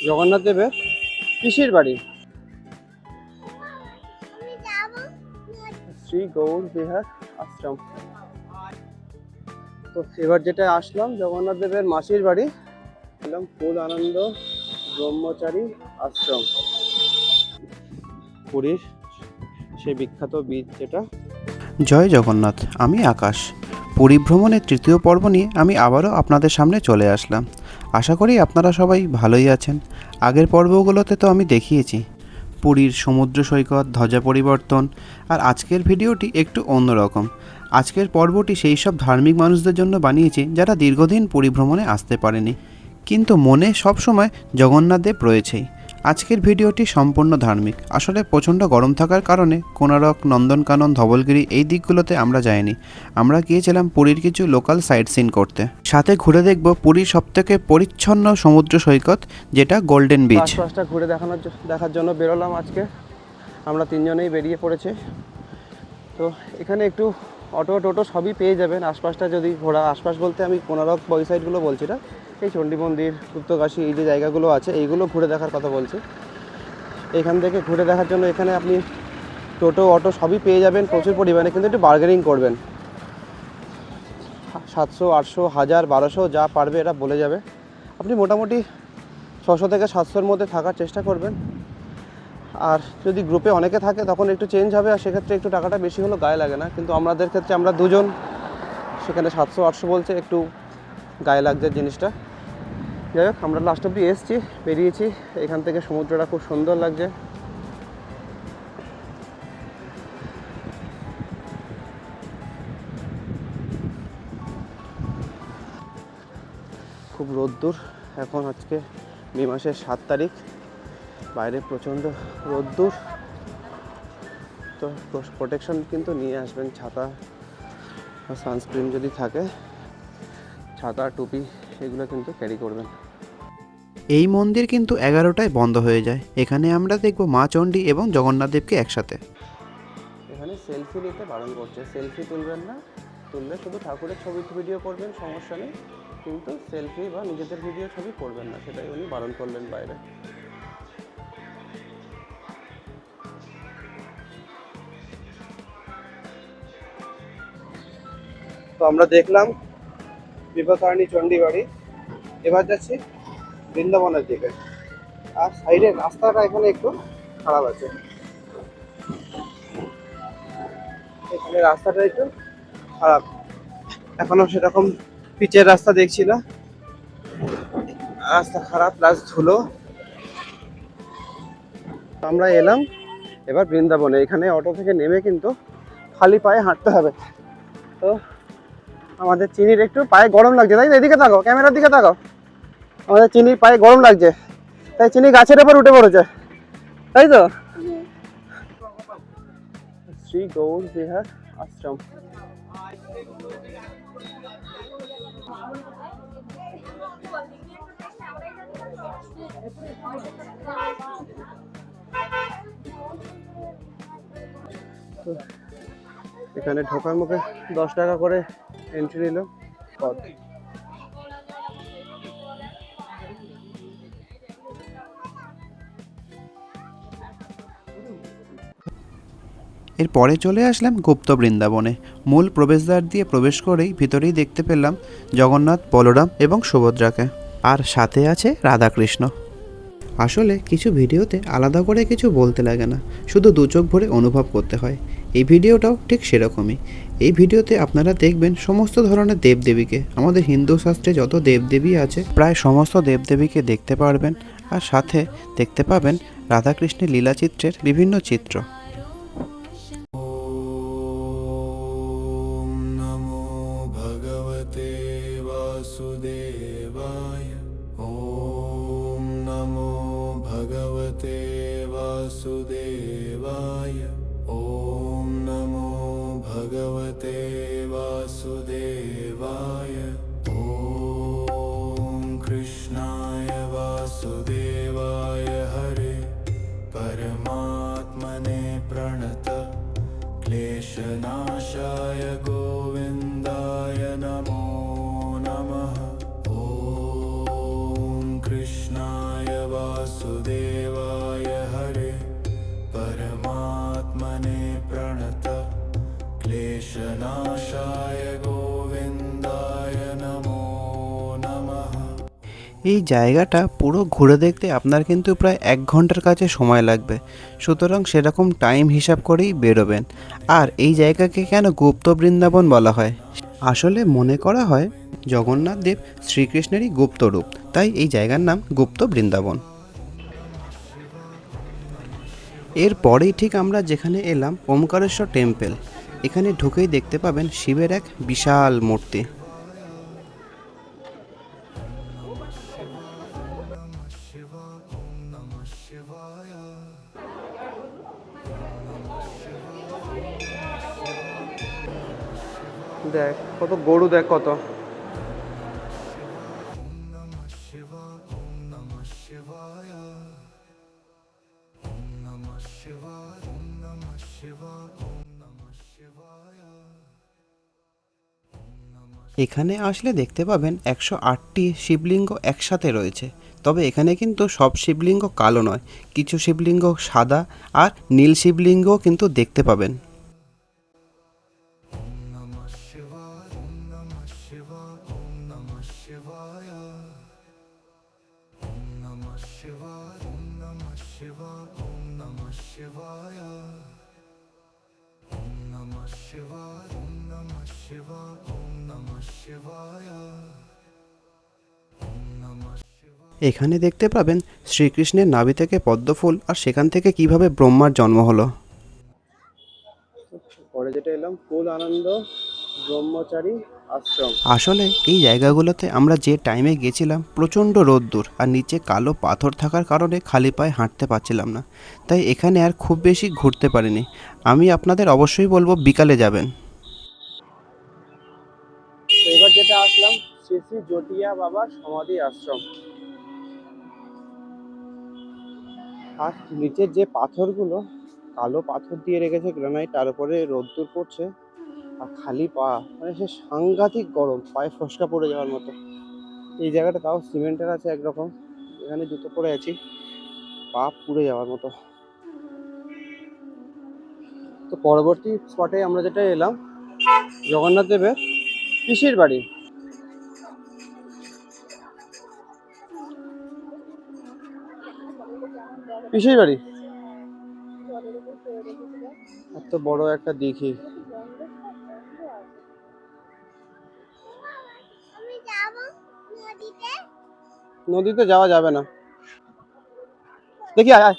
জগন্নাথ দেবের পিসির বাড়ি, শ্রী গৌর বিহার আশ্রম। তো এবার যেটা আসলাম জগন্নাথ দেবের মাসির বাড়ি, এলাম ফুল আনন্দ ব্রহ্মচারী আশ্রম, পুরীর সেই বিখ্যাত বীচ যেটা। জয় জগন্নাথ, আমি আকাশ। পুরী ভ্রমণের তৃতীয় পর্ব নিয়ে আমি আবারও আপনাদের সামনে চলে আসলাম। আশা করি আপনারা সবাই ভালোই আছেন। আগের পর্বগুলোতে তো আমি দেখিয়েছি পুরীর সমুদ্র সৈকত, ধ্বজা পরিবর্তন, আর আজকের ভিডিওটি একটু অন্যরকম। আজকের পর্বটি সেই সব ধার্মিক মানুষদের জন্য বানিয়েছি যারা দীর্ঘদিন পুরী ভ্রমণে আসতে পারেনি, কিন্তু মনে সবসময় জগন্নাথ দেব রয়েছেই। আজকের ভিডিওটি সম্পূর্ণ ধার্মিক। আসলে প্রচণ্ড গরম থাকার কারণে কোনারক, নন্দনকানন, ধবলগিরি এই দিকগুলোতে আমরা যাইনি। আমরা গিয়েছিলাম পুরীর কিছু লোকাল সাইট সিন করতে, সাথে ঘুরে দেখব পুরীর সবথেকে পরিচ্ছন্ন সমুদ্র সৈকত যেটা গোল্ডেন বিচ। আশপাশটা ঘুরে দেখার জন্য বেরোলাম আজকে। আমরা তিনজনেই বেরিয়ে পড়েছি। তো এখানে একটু অটো টোটো সবই পেয়ে যাবেন আশপাশটা যদি ঘোরা। আশপাশ বলতে আমি কোনারক ওই সাইডগুলো বলছি না, এই চণ্ডী মন্দির, গুপ্তকাশী, এই যে জায়গাগুলো আছে এইগুলো ঘুরে দেখার কথা বলছি। এখান থেকে ঘুরে দেখার জন্য এখানে আপনি টোটো অটো সবই পেয়ে যাবেন প্রচুর পরিমাণে, কিন্তু একটু বার্গেনিং করবেন। 700, 800, 1000, 1200 যা পারবে এরা বলে যাবে। আপনি মোটামুটি 600 থেকে 700-র মধ্যে থাকার চেষ্টা করবেন। আর যদি গ্রুপে অনেকে থাকে তখন একটু চেঞ্জ হবে, আর সেক্ষেত্রে একটু টাকাটা বেশি হলেও গায়ে লাগে না। কিন্তু আমাদের ক্ষেত্রে আমরা দুজন, সেখানে 700-800 বলছে, একটু গায়ে লাগছে জিনিসটা। যাই হোক, আমরা লাস্ট অব্দি এসেছি, বেরিয়েছি। এখান থেকে সমুদ্রটা খুব সুন্দর লাগছে। খুব রোদ্দুর এখন, আজকে মে মাসের 7 তারিখ, বাইরে প্রচণ্ড রোদ্দুর। তো প্রোটেকশন কিন্তু নিয়ে আসবেন, ছাতা বা সানস্ক্রিন যদি থাকে, ছাতা, টুপি এগুলো কিন্তু ক্যারি করবেন। এই মন্দির কিন্তু 11টায় বন্ধ হয়ে যায়। এখানে আমরা দেখব মা চণ্ডী এবং জগন্নাথ দেবকে একসাথে। এখানে সেলফি নিতে বারণ করছে, সেলফি তুলবেন না, তুললে শুধু ঠাকুরের ছবি ভিডিও করবেন, সমস্যা নেই, কিন্তু সেলফি বা নিজেদের ভিডিও ছবি করবেন না, সেটাই উনি বারণ করলেন বাইরে। তো আমরা দেখলাম বিপত্তারিণী চণ্ডী বাড়ি, এবার যাচ্ছি বৃন্দাবনের দিকে। আর সাইডের রাস্তাটা এখানে একটু খারাপ আছে, এখানে রাস্তাটা একটু খারাপ, এখনো সেরকম পিচের রাস্তা দেখছি না, রাস্তা খারাপ প্লাস ধুলো। আমরা এলাম এবার বৃন্দাবনে। এখানে অটো থেকে নেমে কিন্তু খালি পায়ে হাঁটতে হবে। তো আমাদের চিনির একটু পায়ে গরম লাগছে, তাই তো? এদিকে তাকাও, ক্যামেরার দিকে তাকাও। আমাদের চিনির পায়ে গরম লাগছে, তাই চিনি গাছের উপর উঠে পড়েছে, তাই তো? শ্রী গৌর বিহার আশ্রম। তো এখানে ঢোকার মুখে 10 টাকা করে এন্ট্রি নিল। এরপরে চলে আসলাম গুপ্ত বৃন্দাবনে। মূল প্রবেশদ্বার দিয়ে প্রবেশ করেই ভিতরেই দেখতে পেলাম জগন্নাথ, বলরাম এবং সুভদ্রাকে, আর সাথে আছে রাধাকৃষ্ণ। আসলে কিছু ভিডিওতে আলাদা করে কিছু বলতে লাগে না, শুধু দু চোখ ভরে অনুভব করতে হয়। এই ভিডিওটাও ঠিক সেরকমই। এই ভিডিওতে আপনারা দেখবেন সমস্ত ধরনের দেবদেবীকে। আমাদের হিন্দু শাস্ত্রে যত দেবদেবী আছে প্রায় সমস্ত দেবদেবীকে দেখতে পারবেন, আর সাথে দেখতে পাবেন রাধাকৃষ্ণের লীলাচিত্রের বিভিন্ন চিত্র। वासुदेवाय ॐ नमो भगवते वासुदेवाय ॐ कृष्णाय वासुदेवाय हरे परमात्मने वासुदेवाय हरे परमात्मने प्रणत क्लेशनाशाय गोविन्दाय नमो नमः। এই জায়গাটা পুরো ঘুরে দেখতে আপনার কিন্তু প্রায় 1 ঘন্টার কাছে সময় লাগবে, সুতরাং সেরকম টাইম হিসাব করেই বেরোবেন। আর এই জায়গাকে কেন গুপ্ত বৃন্দাবন বলা হয়? আসলে মনে করা হয় জগন্নাথ দেব শ্রীকৃষ্ণেরই গুপ্ত রূপ, তাই এই জায়গার নাম গুপ্ত বৃন্দাবন। এরপরেই ঠিক আমরা যেখানে এলাম ওমকারেশ্বর টেম্পল, এখানে ঢুকেই দেখতে পাবেন শিবের এক বিশাল মূর্তি। দেখ কত গরু, দেখ কত। এখানে আসলে দেখতে পাবেন 108টি শিবলিঙ্গ একসাথে রয়েছে। তবে এখানে কিন্তু সব শিবলিঙ্গ কালো নয়, কিছু শিবলিঙ্গ সাদা আর নীল শিবলিঙ্গও কিন্তু দেখতে পাবেন। এখানে দেখতে পাবেন শ্রীকৃষ্ণের নাভি থেকে পদ্মফুল, আর সেখান থেকে কিভাবে ব্রহ্মার জন্ম হলো। পরে যেটা এলাম ফুল আনন্দ ব্রহ্মচারী আশ্রম। আসলে এই জায়গাগুলোতে আমরা যে টাইমে গেছিলাম প্রচণ্ড রোদ্দুর, আর নিচে কালো পাথর থাকার কারণে খালি পায়ে হাঁটতে পারছিলাম না, তাই এখানে আর খুব বেশি ঘুরতে পারিনি। আমি আপনাদের অবশ্যই বলবো বিকালে যাবেন। তো এবার যেটা আসলাম শ্রী শ্রী জটিয়া বাবার সমাধি আশ্রম। আর নিচের যে পাথরগুলো কালো পাথর দিয়ে রেখেছে গ্রানাইট, তার উপরে রোদ্দুর পড়ছে আর খালি পা, মানে সে সাংঘাতিক গরম, পায়ে ফসকা পড়ে যাওয়ার মতো। এই জায়গাটা তাও সিমেন্টের আছে একরকম, এখানে জুতো পরে আছি, পা পুড়ে যাওয়ার মতো। তো পরবর্তী স্পটে আমরা যেটা এলাম জগন্নাথ দেবের পিসির বাড়ি। পিসির বাড়ি এত বড় একটা দিঘি, নদীতে যাওয়া যাবে না, দেখি আয় আয়।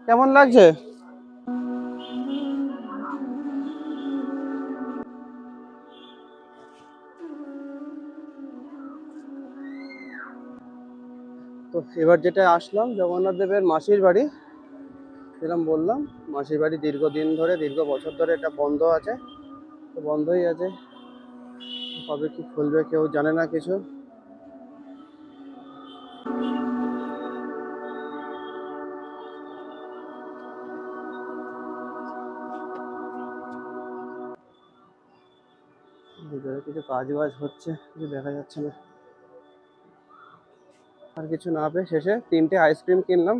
কেমন লাগছে? তো এবার যেটা আসলাম জগন্নাথ দেবের মাসির বাড়ি, যেরকম বললাম মাসির বাড়ি দীর্ঘদিন ধরে, দীর্ঘ বছর ধরে এটা বন্ধ আছে, তো বন্ধই আছে, কবে কি খুলবে কেউ জানে না কিছু। ভিতরে কিছু কাজ বাজ হচ্ছে, কিছু দেখা যাচ্ছে না। আর কিছু না পেয়ে শেষে 3টে আইসক্রিম কিনলাম,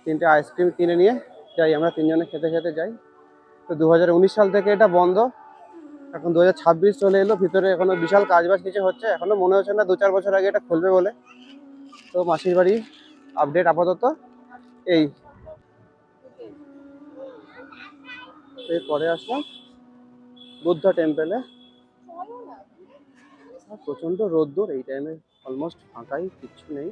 3টে আইসক্রিম কিনে নিয়ে যাই, আমরা 3জনে খেতে খেতে যাই। তো 2019 সাল থেকে এটা বন্ধ, এখন 2026 চলে এলো, ভিতরে এখনো বিশাল কাজ বাজ কিছু হচ্ছে, এখনো মনে হচ্ছে না 2-4 বছর আগে এটা খুলবে বলে। তো মাসির বাড়ি আপডেট আপাতত এই। এরপরে আসলাম বুদ্ধা টেম্পলে, প্রচন্ড রোদ্দুর, এই টাইমে অলমোস্ট ফাঁকাই, কিচ্ছু নেই।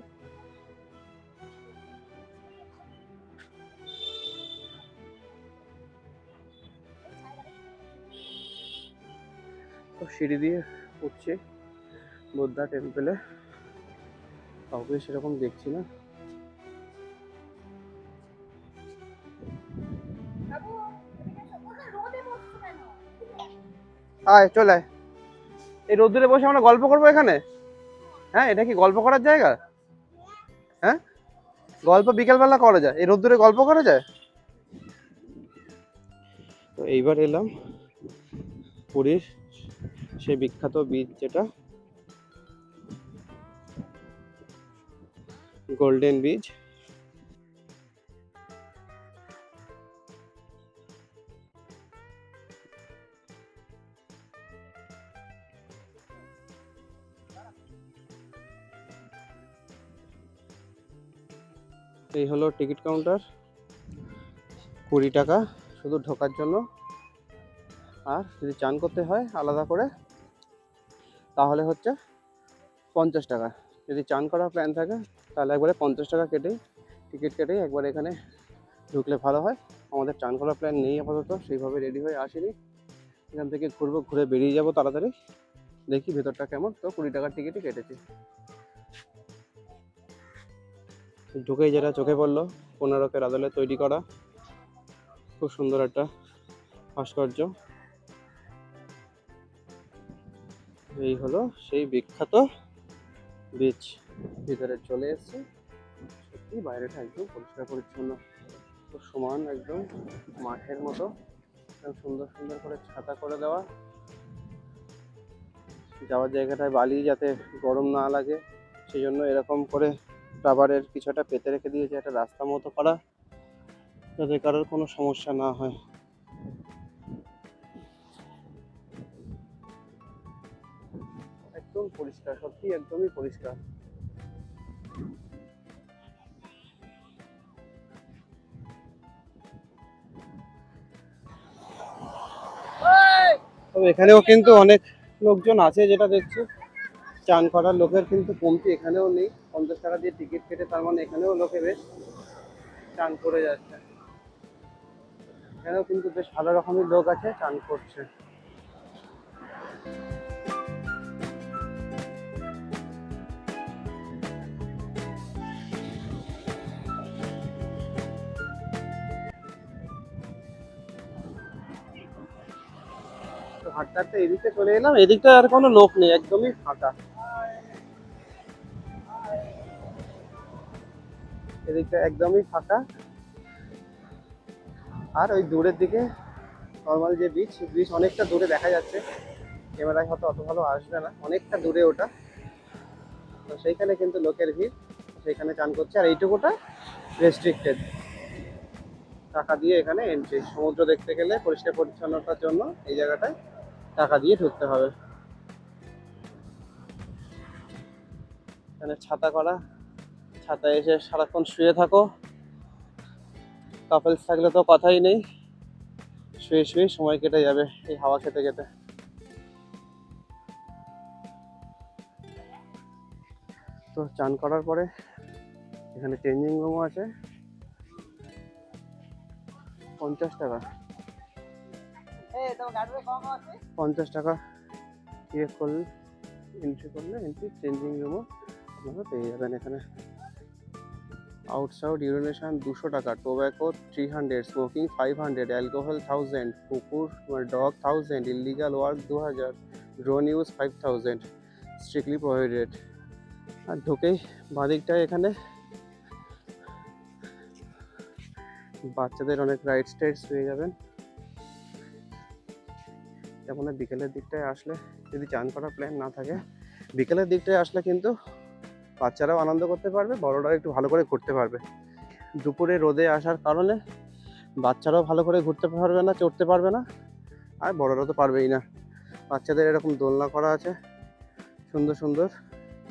তো সিঁড়ি দিয়ে উঠছি বুদ্ধা টেম্পলে, কাউকে সেরকম দেখছি না। আয় চলে আয়। এই রোদ্দুরে বসে আমরা গল্প করবো এখানে? হ্যাঁ, এটা কি গল্প করার জায়গা? হ্যাঁ, গল্প বিকেলবেলা করা যায়, এই রোদ্দুরে গল্প করা যায়? তো এইবার এলাম পুরীর সেই বিখ্যাত বীচ, যেটা গোল্ডেন বীচ। এই হলো টিকিট কাউন্টার, 20 টাকা শুধু ঢোকার জন্য। আর যদি চান করতে হয় আলাদা করে তাহলে হচ্ছে 50 টাকা। যদি চান করার প্ল্যান থাকে তাহলে একবারে 50 টাকা কেটেই, টিকিট কেটেই একবার এখানে ঢুকলে ভালো হয়। আমাদের চান করার প্ল্যান নেই আপাতত, সেইভাবে রেডি হয়ে আসিনি। এখান থেকে ঘুরবো, ঘুরে বেরিয়ে যাবো তাড়াতাড়ি, দেখি ভেতরটা কেমন। তো 20 টাকার টিকিটই কেটেছি। ঢুকেই যেটা চোখে পড়লো, কোণারকের আদলে তৈরি করা খুব সুন্দর একটা ভাস্কর্য। এই হলো সেই বিখ্যাত বিচ। ভিতরে চলে এসেছে, সত্যি বাইরেটা একদম পরিষ্কার পরিচ্ছন্ন, খুব সমান, একদম মাঠের মতো, একদম সুন্দর সুন্দর করে ছাতা করে দেওয়া। যাওয়ার জায়গাটায় বালি যাতে গরম না লাগে সেই জন্য এরকম করে রাবারের কিছুটা পেতে রেখে দিয়েছে, একটা রাস্তা মতো করা, যাতে কারোর কোনো সমস্যা না হয়। একদম পরিষ্কার, সত্যি একদমই পরিষ্কার। তবে এখানেও কিন্তু অনেক লোকজন আছে, যেটা দেখছি চান করার লোকের কিন্তু কমতি এখানেও নেই। 50 টাকা দিয়ে টিকিট কেটে, তার মানে এখানেও লোকে বেশ চান করে যাচ্ছে। এখানেও কিন্তু বেশ ভালো রকমের লোক আছে, চান করছে। তো হাঁটতে হাঁটতে এদিকে চলে এলাম, এদিকটা আর কোনো লোক নেই, একদমই ফাঁকা। এদিকটা একদমই ফাঁকা। আর ওই দূরের দিকে নর্মাল যে বিচ, বিচ অনেকটা দূরে দেখা যাচ্ছে, ক্যামেরায় হয়তো অত ভালো আসবে না, অনেকটা দূরে ওটা। তো সেইখানে কিন্তু লোকের ভিড়, সেইখানে চান করছে। আর এইটুকুটা রেস্ট্রিক্টেড, টাকা দিয়ে এখানে এন্ট্রি। সমুদ্র দেখতে গেলে পরিষ্কার পরিচ্ছন্নতার জন্য এই জায়গাটায় টাকা দিয়ে ঢুকতে হবে। এখানে ছাতা করা, ছাতায় এসে সারাক্ষণ শুয়ে থাকো, কাপলস থাকলে তো কথাই নেই, শুয়ে শুয়ে সময় কেটে যাবে এই হাওয়া খেতে খেতে। তো চান করার পরে এখানে চেঞ্জিং রুমও আছে, 50 টাকা। 50 টাকা ইয়ে করলে, এন্ট্রি করলে এন্ট্রি চেঞ্জিং রুমও আপনারা পেয়ে যাবেন এখানে। আউটসাইড ইউরিনেশন 200 টাকা, টোব্যাকো 300, স্মোকিং 500, অ্যালকোহল 1000, কুকুর dog 1000, illegal work 2000, drone use 5000, strictly prohibited. আর ঢুকেই বাঁদিকটায় এখানে বাচ্চাদের অনেক রাইডস টাইডস পেয়ে যাবেন। যেমন বিকেলের দিকটায় আসলে, যদি চান করার প্ল্যান না থাকে, বিকেলের দিকটায় আসলে কিন্তু বাচ্চারাও আনন্দ করতে পারবে, বড়রাও একটু ভালো করে ঘুরতে পারবে। দুপুরে রোদে আসার কারণে বাচ্চারাও ভালো করে ঘুরতে পারবে না, চড়তে পারবে না, আর বড়রাও তো পারবেই না। বাচ্চাদের এরকম দোলনা করা আছে সুন্দর সুন্দর,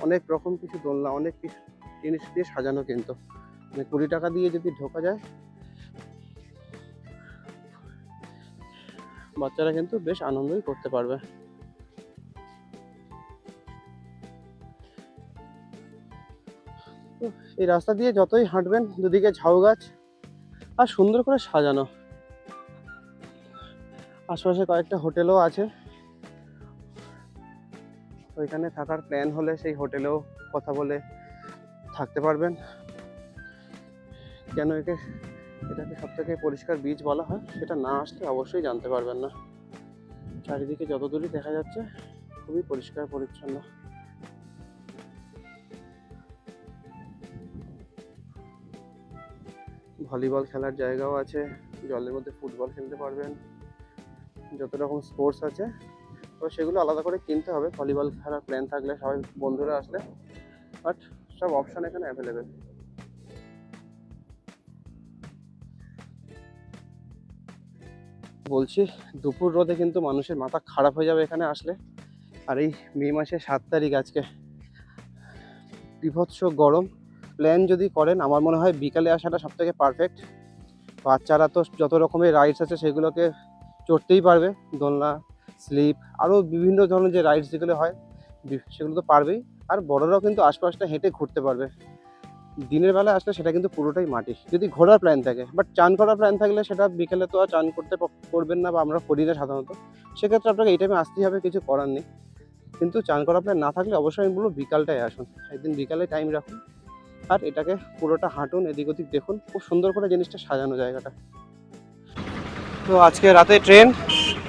অনেক রকম কিছু দোলনা, অনেক কিছু জিনিস দিয়ে সাজানো। কিন্তু মানে 20 টাকা দিয়ে যদি ঢোকা যায়, বাচ্চারা কিন্তু বেশ আনন্দই করতে পারবে। তো এই রাস্তা দিয়ে যতই হাঁটবেন, দুদিকে ঝাউ গাছ আর সুন্দর করে সাজানো। আশপাশে কয়েকটা হোটেলও আছে, ওইখানে থাকার প্ল্যান হলে সেই হোটেলেও কথা বলে থাকতে পারবেন। কেন এটাকে সব থেকে পরিষ্কার বিচ বলা হয়, সেটা না আসলে অবশ্যই জানতে পারবেন না। চারিদিকে যত দূরই দেখা যাচ্ছে খুবই পরিষ্কার পরিচ্ছন্ন। ভলিবল খেলার জায়গাও আছে, জলের মধ্যে ফুটবল খেলতে পারবেন, যত রকম স্পোর্টস আছে। তবে সেগুলো আলাদা করে কিনতে হবে ভলিবল খেলার প্ল্যান থাকলে, সবাই বন্ধুরা আসলে, বাট সব অপশান এখানে অ্যাভেলেবেল। বলছি দুপুর রোদে কিন্তু মানুষের মাথা খারাপ হয়ে যাবে এখানে আসলে। আর এই মে মাসের 7 তারিখ আজকে, বিভৎস গরম। প্ল্যান যদি করেন আমার মনে হয় বিকালে আসাটা সবথেকে পারফেক্ট। বাচ্চারা তো যত রকমের রাইডস আছে সেগুলোকে চড়তেই পারবে, দোলনা, স্লিপ, আরও বিভিন্ন ধরনের যে রাইডস যেগুলো হয় সেগুলো তো পারবেই। আর বড়রাও কিন্তু আশপাশটা হেঁটে ঘুরতে পারবে। দিনের বেলা আসলে সেটা কিন্তু পুরোটাই মাটি, যদি ঘোরার প্ল্যান থাকে। বাট চান করার প্ল্যান থাকলে সেটা বিকেলে তো আর চান করবেন না, বা আমরা করি না সাধারণত, সেক্ষেত্রে আপনাকে এই টাইমে আসতেই হবে, কিছু করার নেই। কিন্তু চান করার প্ল্যান না থাকলে অবশ্যই আমি বলবো বিকালটায় আসুন, একদিন বিকালে টাইম রাখুন আর এটাকে পুরোটা হাঁটুন, এদিক ওদিক দেখুন, খুব সুন্দর করে জিনিসটা সাজানো জায়গাটা। তো আজকে রাতে ট্রেন,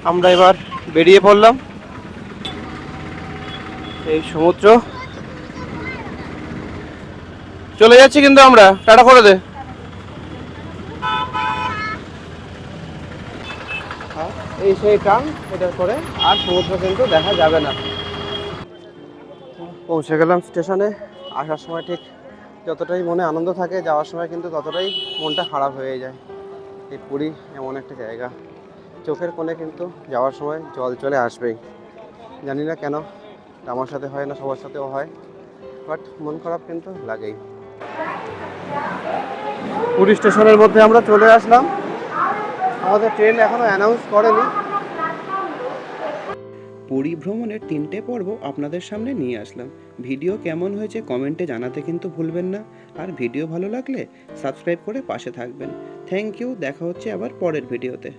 আমরা এবার বেরিয়ে পড়লাম। এই সমুদ্র চলে যাচ্ছি কিন্তু আমরা, টাটা করে দে। এই সেই টান, এটার পরে আর সমুদ্র কিন্তু দেখা যাবে না। পৌঁছে গেলাম স্টেশনে। আসার সময় ঠিক যতটাই মনে আনন্দ থাকে, যাওয়ার সময় কিন্তু ততটাই মনটা খারাপ হয়ে যায়। এই পুরী এমন একটা জায়গা, চোখের কোণে কিন্তু যাওয়ার সময় জল চলে আসবেই। জানি না কেন, আমার সাথে হয় না, সবার সাথেও হয়, বাট মন খারাপ কিন্তু লাগেই। পুরী স্টেশনের মধ্যে আমরা চলে আসলাম। আমাদের ট্রেন এখনো অ্যানাউন্স করেনি। পুরী ভ্রমণের 3টে পর্ব আপনাদের সামনে নিয়ে আসলাম। ভিডিও কেমন হয়েছে কমেন্টে জানাতে কিন্তু ভুলবেন না। আর ভিডিও ভালো লাগলে সাবস্ক্রাইব করে পাশে থাকবেন। থ্যাংক ইউ, দেখা হচ্ছে আবার পরের ভিডিওতে।